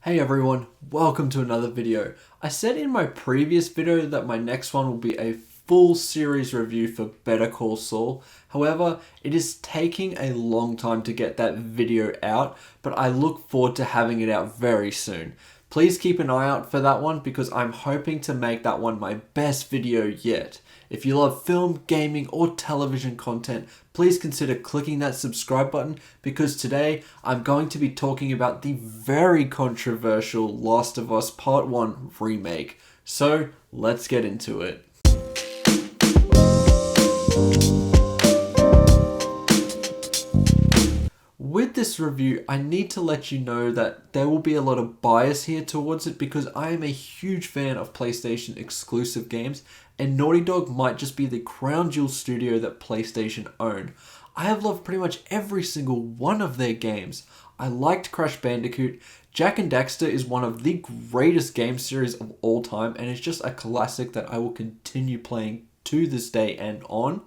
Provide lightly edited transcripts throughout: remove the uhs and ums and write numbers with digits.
Hey everyone, welcome to another video. I said in my previous video that my next one will be a full series review for Better Call Saul. However, it is taking a long time to get that video out, but I look forward to having it out very soon. Please keep an eye out for that one because I'm hoping to make that one my best video yet. If you love film, gaming, or television content, please consider clicking that subscribe button because today I'm going to be talking about the very controversial Last of Us Part 1 remake. So let's get into it. With this review, I need to let you know that there will be a lot of bias here towards it because I am a huge fan of PlayStation exclusive games and Naughty Dog might just be the crown jewel studio that PlayStation own. I have loved pretty much every single one of their games. I liked Crash Bandicoot. Jak and Daxter is one of the greatest game series of all time and it's just a classic that I will continue playing to this day and on.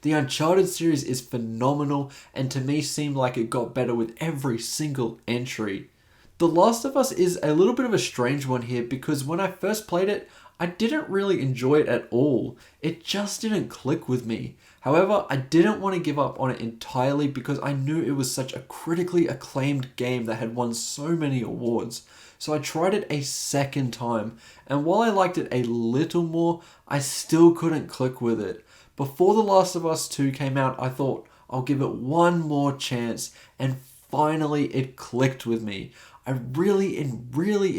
The Uncharted series is phenomenal and to me seemed like it got better with every single entry. The Last of Us is a little bit of a strange one here because when I first played it, I didn't really enjoy it at all. It just didn't click with me. However, I didn't want to give up on it entirely because I knew it was such a critically acclaimed game that had won so many awards. So I tried it a second time, and while I liked it a little more, I still couldn't click with it. Before The Last of Us 2 came out, I thought I'll give it one more chance, and finally it clicked with me. I really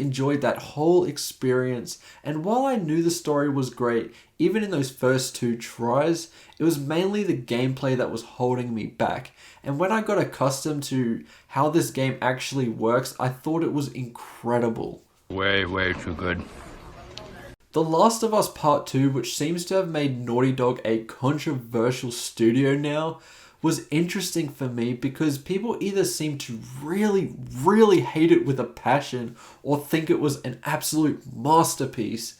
enjoyed that whole experience, and while I knew the story was great, even in those first two tries, it was mainly the gameplay that was holding me back. And when I got accustomed to how this game actually works, I thought it was incredible. Way too good. The Last of Us Part 2, which seems to have made Naughty Dog a controversial studio now, was interesting for me because people either seem to really hate it with a passion or think it was an absolute masterpiece.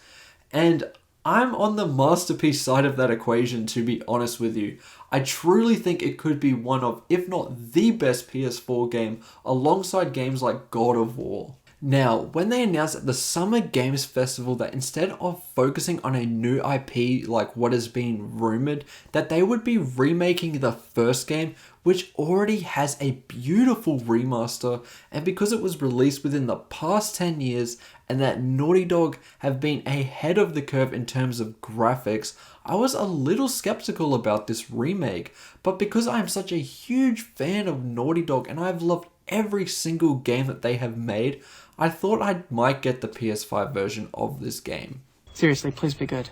And I'm on the masterpiece side of that equation, to be honest with you. I truly think it could be one of, if not the best PS4 game, alongside games like God of War. Now, when they announced at the Summer Games Festival that instead of focusing on a new IP like what has been rumored, that they would be remaking the first game, which already has a beautiful remaster, and because it was released within the past 10 years and that Naughty Dog have been ahead of the curve in terms of graphics, I was a little skeptical about this remake. But because I'm such a huge fan of Naughty Dog and I've loved every single game that they have made, I thought I might get the PS5 version of this game. Seriously, please be good.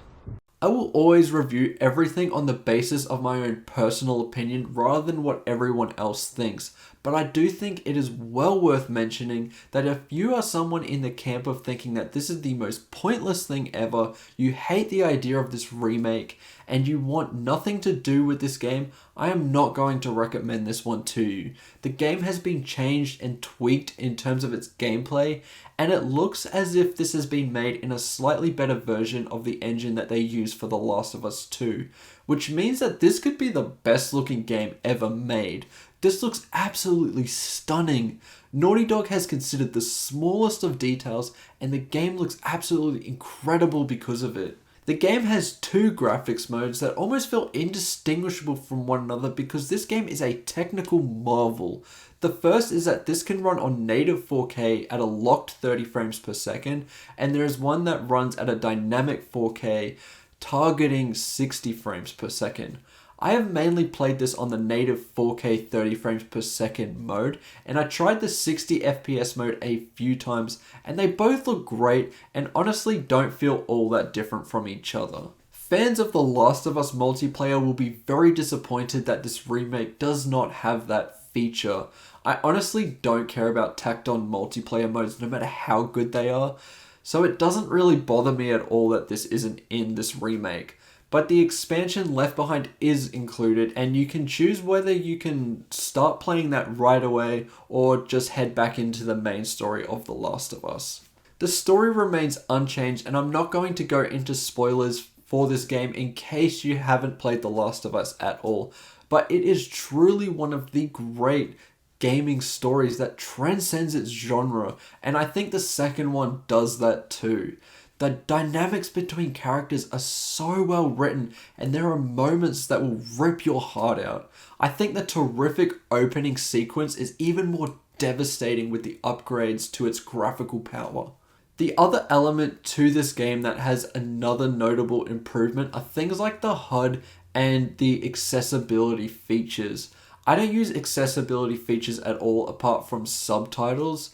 I will always review everything on the basis of my own personal opinion rather than what everyone else thinks, but I do think it is well worth mentioning that if you are someone in the camp of thinking that this is the most pointless thing ever, you hate the idea of this remake, and you want nothing to do with this game, I am not going to recommend this one to you. The game has been changed and tweaked in terms of its gameplay, and it looks as if this has been made in a slightly better version of the engine that they used for The Last of Us 2, which means that this could be the best looking game ever made. This looks absolutely stunning. Naughty Dog has considered the smallest of details, and the game looks absolutely incredible because of it. The game has two graphics modes that almost feel indistinguishable from one another because this game is a technical marvel. The first is that this can run on native 4K at a locked 30 frames per second, and there is one that runs at a dynamic 4K targeting 60 frames per second. I have mainly played this on the native 4K 30 frames per second mode, and I tried the 60 FPS mode a few times, and they both look great and honestly don't feel all that different from each other. Fans of The Last of Us multiplayer will be very disappointed that this remake does not have that feature. I honestly don't care about tacked on multiplayer modes no matter how good they are, so it doesn't really bother me at all that this isn't in this remake. But the expansion Left Behind is included, and you can choose whether you can start playing that right away or just head back into the main story of The Last of Us. The story remains unchanged, and I'm not going to go into spoilers for this game in case you haven't played The Last of Us at all, but it is truly one of the great gaming stories that transcends its genre, and I think the second one does that too. The dynamics between characters are so well written, and there are moments that will rip your heart out. I think the terrific opening sequence is even more devastating with the upgrades to its graphical power. The other element to this game that has another notable improvement are things like the HUD and the accessibility features. I don't use accessibility features at all apart from subtitles,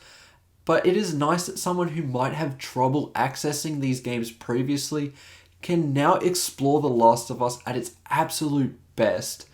but it is nice that someone who might have trouble accessing these games previously can now explore The Last of Us at its absolute best.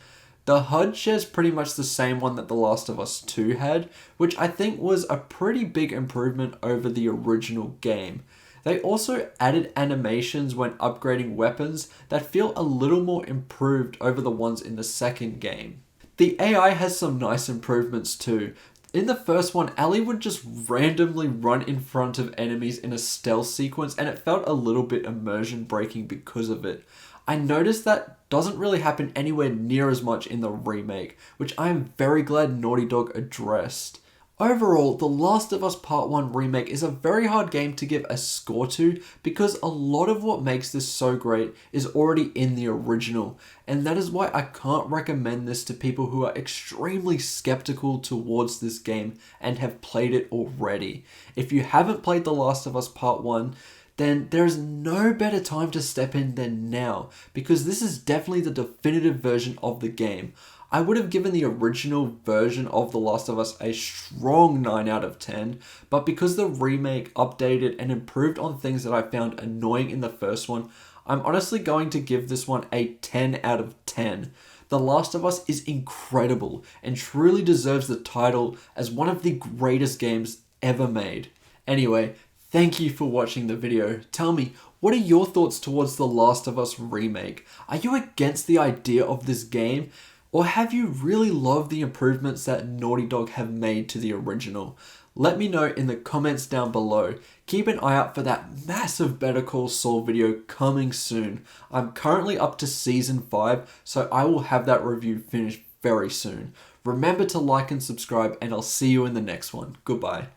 The HUD shares pretty much the same one that The Last of Us 2 had, which I think was a pretty big improvement over the original game. They also added animations when upgrading weapons that feel a little more improved over the ones in the second game. The AI has some nice improvements too. In the first one, Ellie would just randomly run in front of enemies in a stealth sequence, and it felt a little bit immersion breaking because of it. I noticed that doesn't really happen anywhere near as much in the remake, which I am very glad Naughty Dog addressed. Overall, The Last of Us Part 1 Remake is a very hard game to give a score to because a lot of what makes this so great is already in the original, and that is why I can't recommend this to people who are extremely skeptical towards this game and have played it already. If you haven't played The Last of Us Part 1, then there is no better time to step in than now, because this is definitely the definitive version of the game. I would have given the original version of The Last of Us a strong 9 out of 10, but because the remake updated and improved on things that I found annoying in the first one, I'm honestly going to give this one a 10 out of 10. The Last of Us is incredible and truly deserves the title as one of the greatest games ever made. Anyway, thank you for watching the video. Tell me, what are your thoughts towards The Last of Us Remake? Are you against the idea of this game? Or have you really loved the improvements that Naughty Dog have made to the original? Let me know in the comments down below. Keep an eye out for that massive Better Call Saul video coming soon. I'm currently up to Season 5, so I will have that review finished very soon. Remember to like and subscribe, and I'll see you in the next one. Goodbye.